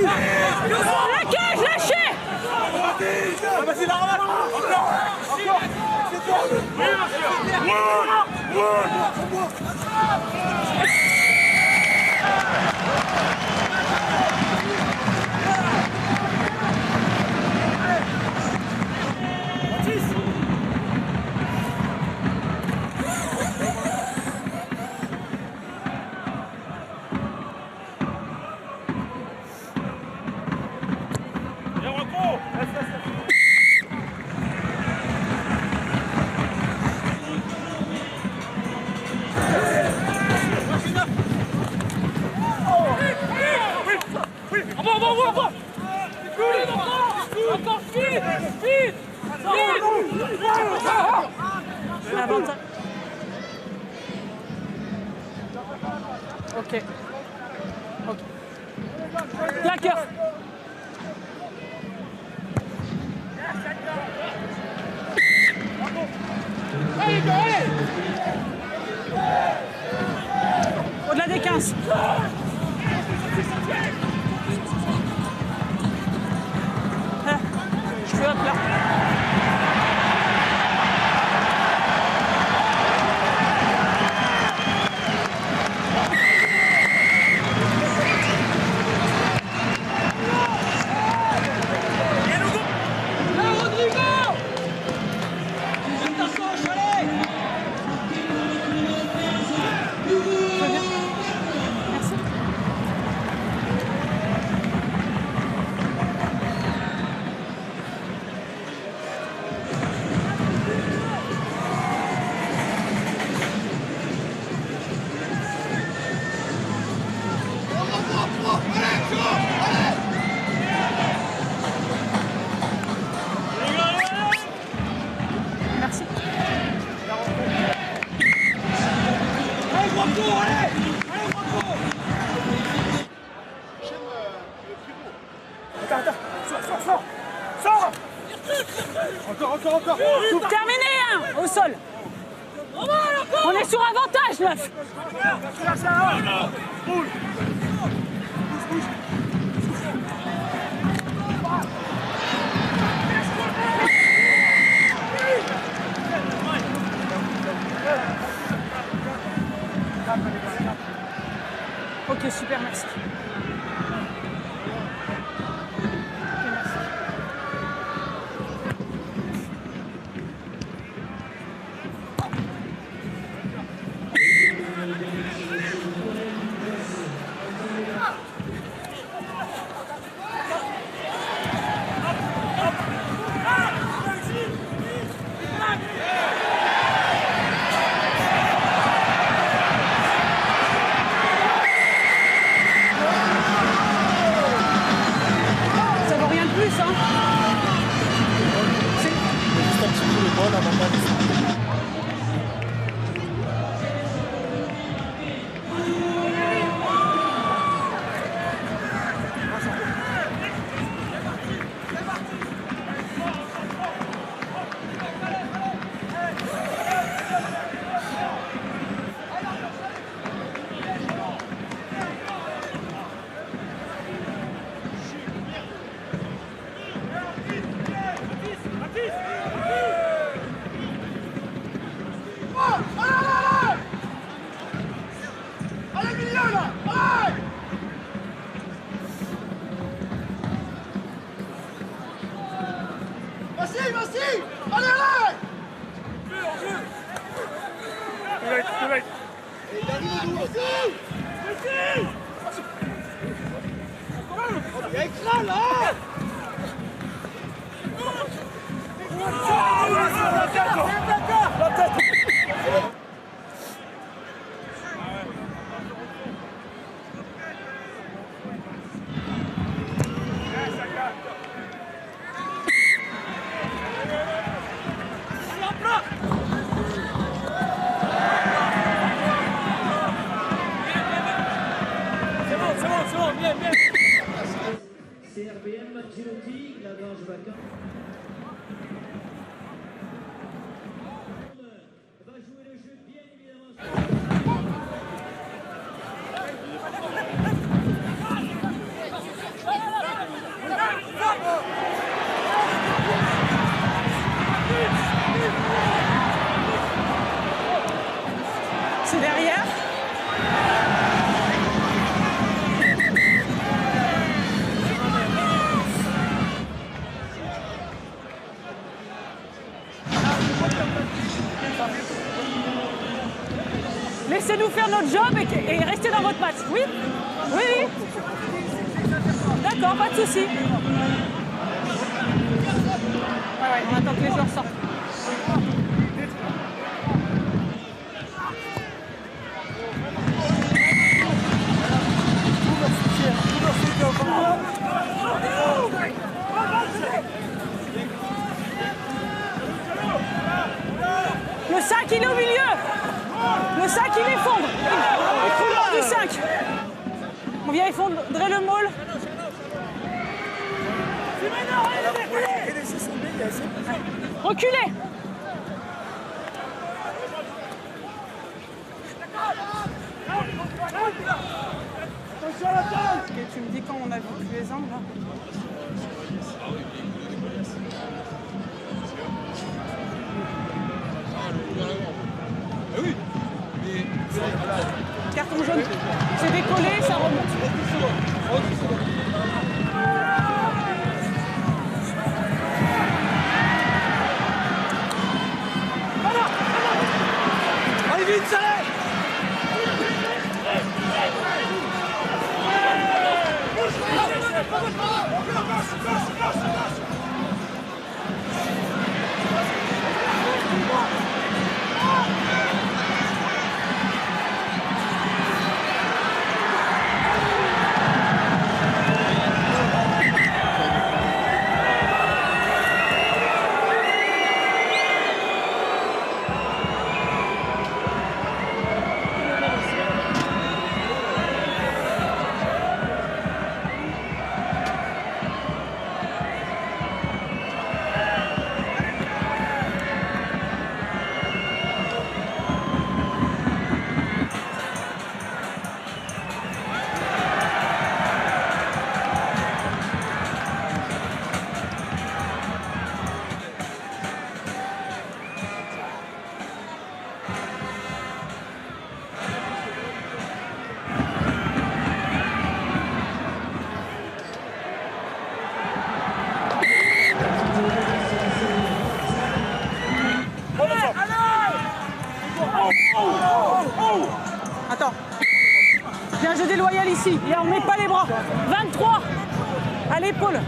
La cage, lâchez. Vas-y, la ramasse. Encore. C'est toi. Ok. Plaqueur. Au-delà des 15. Je suis hop là. Sors. Encore. Terminé, hein, au sol. On est sur avantage, 9. Ok, super, merci. CRBM, Girotti, la gauche vacante. Va jouer le jeu bien évidemment. faire notre job et rester dans votre match. Oui? Oui, oui. D'accord, pas de souci. Ouais, on attend que les joueurs sortent. Le 5, il est au milieu. Le 5, il effondre. Effondrement du 5. On vient effondrer le môle. Reculez. Ok, tu me dis quand on a vu tous les angles là. Carton jaune, c'est décollé, ça remonte. Allez vite, Saleh! Attends. Bien jeu déloyal ici. Et on met pas les bras. 23 à l'épaule.